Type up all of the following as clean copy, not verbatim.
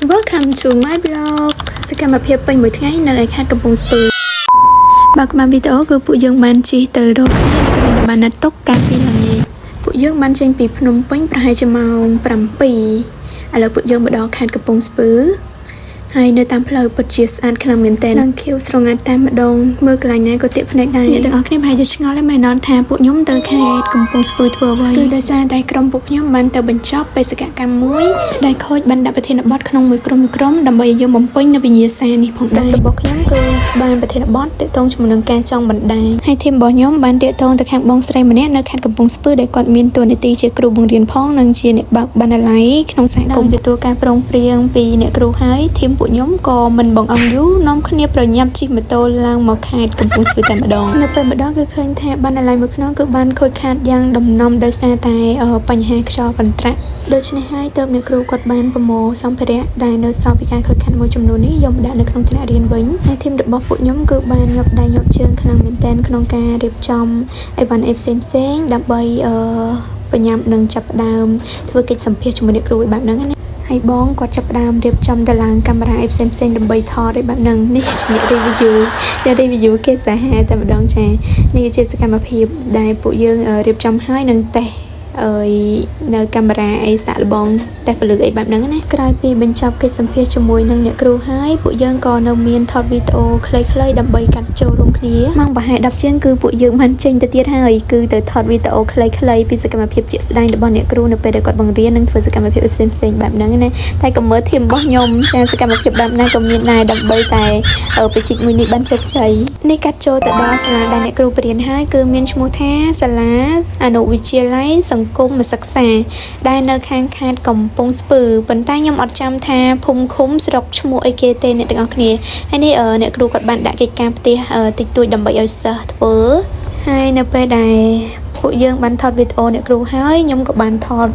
Welcome to my blog សកម្មភាពពេញមួយថ្ងៃនៅឯខេត្តកំពង់ស្ពឺបើកមកវីដេអូគឺពួកយើងបានជិះទៅរកគ្នានៅកន្លែងបានណាត់តុកកាលពីល្ងាចពួកយើងបានចេញពីភ្នំពេញប្រហែលជាម៉ោង 7 ឥឡូវពួកយើងមកដល់ខេត្តកំពង់ស្ពឺហើយនៅតាមផ្លូវពិតជាស្អាតខ្លាំងមែនទែននឹងខៀវស្រងាត់តែម្ដងមើលកន្លែងណាក៏ទាក់ភ្នែកដែរអ្នកទាំងអស់គ្នាប្រហែលជាឆ្ងល់ហើយមែនថាពួកខ្ញុំទៅខេត្តកំពង់ស្ពឺធ្វើអ្វីគឺដោយសារតែក្រុមពួកខ្ញុំបានទៅបញ្ចប់បេសកកម្មមួយដែលខូចបានដាក់ប្រធានបទក្នុងមួយក្រុមដើម្បីឲ្យយើងបំពេញនៅវិញ្ញាសានេះផងដែររបស់ខ្ញុំគឺបានប្រធានបទទាក់ទងជាមួយនឹងការចង់បណ្ដាហើយធីមរបស់ខ្ញុំបានទាក់ទងទៅខាងបងស្រីម្នាក់នៅខេត្តកំពង់ស្ពឺដែលគាត់មានតួនាទីជាគ្រូបង្រៀនផងនិងជាអ្នកបើកបណ្ណាល័យក្នុងសហគមន៍ទទួលការប្រឹងប្រែងពីអ្នកគ្រូហើយធីមពួកខ្ញុំក៏មិនបងអង្គយូរនាំគ្នាប្រញាប់ជិះម៉ូតូឡើងមកខេត្តកំពង់ស្ពឺតែម្ដងនៅពេលម្ដងគឺឃើញថាបណ្ណាល័យមួយខ្នងគឺបានខូចខាតយ៉ាងដំណំដោយសារតែបញ្ហាខ្យល់កន្ត្រាក់ដូច្នេះហើយទើបអ្នកគ្រូគាត់បានប្រមូលសម្ភារៈដែលនៅសល់ពីការខូចខាតមួយចំនួននេះយកមកដាក់នៅក្នុងថ្នាក់រៀនវិញហើយធីមរបស់ពួកខ្ញុំគឺបានញាប់ដៃញាប់ជើងខ្លាំងមែនទែនក្នុងការរៀបចំអីវ៉ាន់ផ្សេងដើម្បីបញ្ញាប់នឹងចាប់ផ្ដើមធ្វើកិច្ចសម្ភាសជាមួយអ្នកគ្រូបែបហ្នឹងណាហើយបងគាត់ចាប់ផ្ដើមរៀបចំតឡាងកាមេរ៉ាផ្សេងដើម្បីថតឲ្យបែបហ្នឹងនេះជាអ្នក review គេសាហាវតែម្ដងចានេះជាសកម្មភាពដែលពួកយើងរៀបចំឲ្យនឹងតេស្តនៅកាមេរ៉ាអីសាក់លបងតែពលឺអីបែបហ្នឹងណាក្រោយពីបញ្ចប់កិច្ចសម្ភាសជាមួយនឹងអ្នកគ្រូហើយពួកយើងក៏នៅមានថតវីដេអូខ្លីៗដើម្បីកាត់ចូលរួមគ្នាម៉ោងប្រហែល10ជាងគឺពួកយើងបានចេញទៅទៀតហើយគឺទៅថតវីដេអូខ្លីៗពីសកម្មភាពជាក់ស្ដែងរបស់អ្នកគ្រូនៅពេលដែលគាត់បង្រៀននិងធ្វើសកម្មភាពផ្សេងៗបែបហ្នឹងណាតែក៏មើលធីមរបស់ខ្ញុំចាសកម្មភាពបែបណាក៏មានដែរដើម្បីតែប្រជិកមួយនេះបានជោគជ័យនេះកាត់ចូលទៅដល់សាលាដែលអ្នកគ្រូបរៀនហើយគឺមានឈ្មោះថាសាលាអនុវិទ្យាល័យសង្គមសិក្សាដែលនៅខាងខេត្តកំពង់ស្ពឺប៉ុន្តែខ្ញុំអត់ចាំថាភូមិឃុំស្រុកឈ្មោះអីគេទេអ្នកទាំងអស់គ្នាហើយនេះអ្នកគ្រូគាត់បានដាក់កិច្ចការផ្ទះតិចតួចដើម្បីឲ្យសិស្សធ្វើហើយនៅពេលដែលពួកយើងបានថតវីដេអូអ្នកគ្រូហើយខ្ញុំក៏បានថត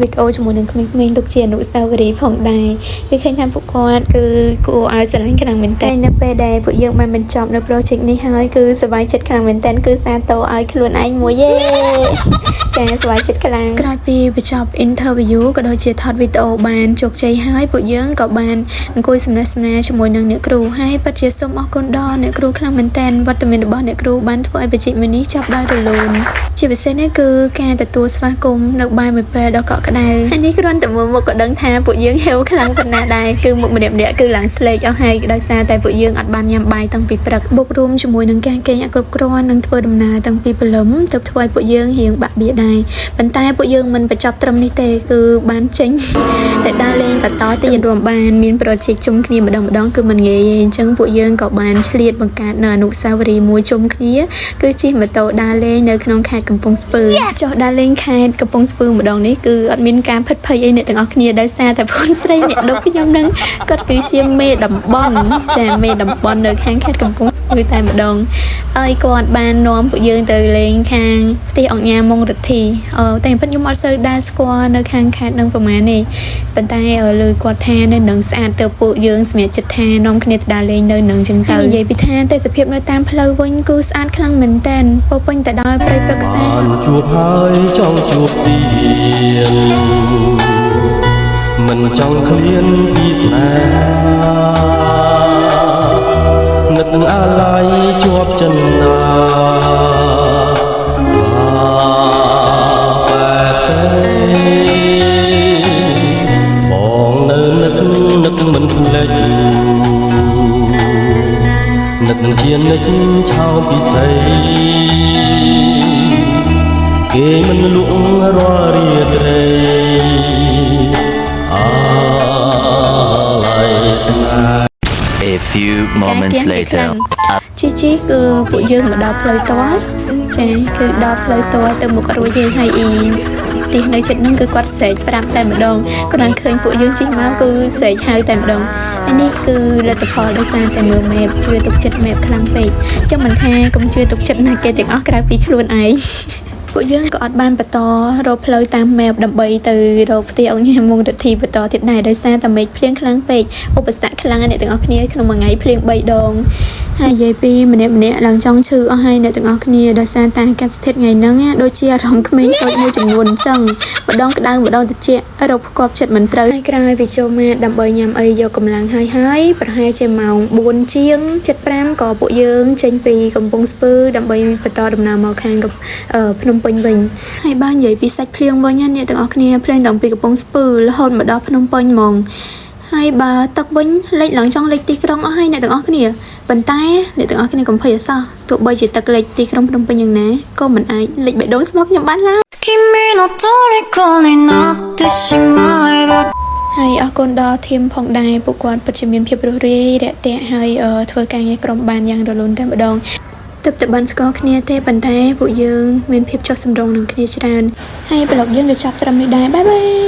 វីដេអូជាមួយនឹងក្មេងៗទុកជាអនុស្សាវរីយ៍ផងដែរគឺឃើញថាពួកគាត់គឺគួរឲ្យស្រឡាញ់ខ្លាំងមែនតើនៅពេលដែលពួកយើងបានបញ្ចប់នៅ project នេះហើយគឺសប្បាយចិត្តខ្លាំងមែនតើគឺសាទរឲ្យខ្លួនឯងមួយយេចាសប្បាយចិត្តខ្លាំងក្រោយពីបញ្ចប់ interview ក៏ដូចជាថតវីដេអូបានជោគជ័យហើយពួកយើងក៏បានអង្គុយសំណេះសំណាលជាមួយនឹងអ្នកគ្រូហើយពិតជាសូមអរគុណដល់អ្នកគ្រូខ្លាំងមែនតើវត្តមានរបស់អ្នកគ្រូបានធ្វើឲ្យបច្ចេកវិទ្យានេះចាប់ដោយរលូនជាពិសេសនេះគឺការទទួលស្វាគមន៍នៅបាយមួយពេលដ៏កក់ក្ដៅហើយនេះគ្រាន់តែមើលមុខក៏ដឹងថាពួកយើងហេវខ្លាំងប៉ុណ្ណាដែរគឺមុខម្នាក់គឺឡើងស្លេកអស់ហើយដោយសារតែពួកយើងអត់បានញ៉ាំបាយតាំងពីព្រឹកបូករួមជាមួយនឹងការគេងអត់គ្រប់គ្រាន់និងធ្វើដំណើរតាំងពីព្រលឹមទើបធ្វើឲ្យពួកយើងរៀងបាក់បៀដែរប៉ុន្តែពួកយើងមិនបញ្ចប់ត្រឹមនេះទេគឺបានចេញតែដើរលេងបន្តទៀតរួមបានមានប្រជែកជុំគ្នាម្ដងគឺមិនងាយទេអញ្ចឹងពួកយើងក៏បានឆ្លៀតបង្កើតនៅអនុស្សាវរីយ៍មួយជុំគ្នាគឺជិះម៉ូតូដើរលេងនៅក្នុងខេត្តកំពង់ស្ពឺចុះដើរលេងខេត្តកំពង់ស្ពឺម្ដងនេះគឺអត់មានការភិតភ័យអីអ្នកទាំងអស់គ្នាដោយសារតែប្អូនស្រីអ្នកដប់ខ្ញុំនឹងគាត់គឺជាមេតំបន់ចាមេតំបន់នៅខាងខេត្តកំពង់ស្ពឺតែម្ដងហើយគាត់បាននាំពួកយើងទៅលេងខាងផ្ទះអង្គញាមុងរិទ្ធីតែពិតខ្ញុំអត់សូវដែរស្គាល់នៅខាងខេត្តនឹងប្រហែលនេះប៉ុន្តែលើគាត់ថានៅនឹងស្អាតទៅពួកយើងសម្រាប់ចិត្តថានាំគ្នាទៅដើរលេងនៅនឹងចឹងទៅនិយាយពីថាទេសភាពនៅតាមផ្លូវវិញគឺស្អាតខ្លាំងមែនទែនពោពេញទៅដោយព្រៃព្រឹក្សាជួបហើយចង់ជួបទៀតមិនចង់ឃ្លានពីស្នេហានឹកអាឡ័យជាប់ចិនណាបងនៅនឹកមិនភ្លេចនឹកជានិចឆោតពិសីគេមិនលក់រាល់រាត្រីអាឡ័យស្នេហ៍ A few moments later ជីគឺពួកយើងមកដល់ផ្លូវតលចាគឺដល់ផ្លូវតលទៅមុខរួចហើយហើយទីនៅចិត្តហ្នឹងគឺគាត់ស្រែកប្រាប់តែម្ដងគាត់បានឃើញពួកយើងជិះមកគឺស្រែកហៅតែម្ដងហើយនេះគឺលទ្ធផលដោយសារតែមើល map ជឿទុកចិត្ត map ខ្លាំងពេកចាំមិនថាកុំជឿទុកចិត្តណាគេទាំងអស់ក្រៅពីខ្លួនឯងពួកយើងក៏អត់បានបន្តរកផ្លូវតាម map ដើម្បីទៅរកផ្ទះអង្គញាមុងរិទ្ធីបន្តទៀតដែរដោយសារតែមេឃភ្លៀងខ្លាំងពេកឧបសគ្គខ្លាំងអ្នកទាំងអស់គ្នាក្នុងមួយថ្ងៃភ្លៀង3ដង ហើយនិយាយពីម្នាក់ឡើងចង់ឈឺអស់ហើយអ្នកទាំងអស់គ្នាដោយសារតែការស្ថិតថ្ងៃហ្នឹងដូចជាអារម្មណ៍ក្មេងតូចមួយចំនួនអញ្ចឹងម្ដងក្តៅម្ដងត្រជាក់រកផ្គប់ចិត្តមិនត្រូវហើយក្រោយពីចូលមកដើម្បីញ៉ាំអីយកកម្លាំងហើយប្រហែលជាម៉ោង4ជាង7:05ក៏ពួកយើងចេញពីកំពង់ស្ពឺដើម្បីបន្តដំណើរមកខាងភ្នំពេញវិញហើយបើនិយាយពីសាច់ភ្លៀងវិញអ្នកទាំងអស់គ្នាភ្លេងតាំងពីកំពង់ស្ពឺរហូតមកដល់ភ្នំពេញហ្មងហើយបើទឹកវិញលេចឡើងចង់លេចទីក្រុងអស់ហើយអ្នកទាំងអស់គ្នាប៉ុន្តែអ្នកទាំងអស់គ្នាកុំភ័យអសោះទោះបីជាទឹកលេចទីក្រុងភ្នំពេញយ៉ាងណាក៏មិនអាចលេចបេះដូងស្មោះខ្ញុំបានឡើយហើយអរគុណដល់ធីមផងដែរពួកគាត់ពិតជាមានភាពរួសរាយរាក់ទាក់ហើយធ្វើការងារក្រុមបានយ៉ាងរលូនតែម្ដងទើបតែបានស្គាល់គ្នាទេប៉ុន្តែពួកយើងមានភាពចុះសម្រុងនឹងគ្នាច្រើនហើយប្លុកយើងក៏ចាប់ត្រឹមនេះដែរបាយបាយ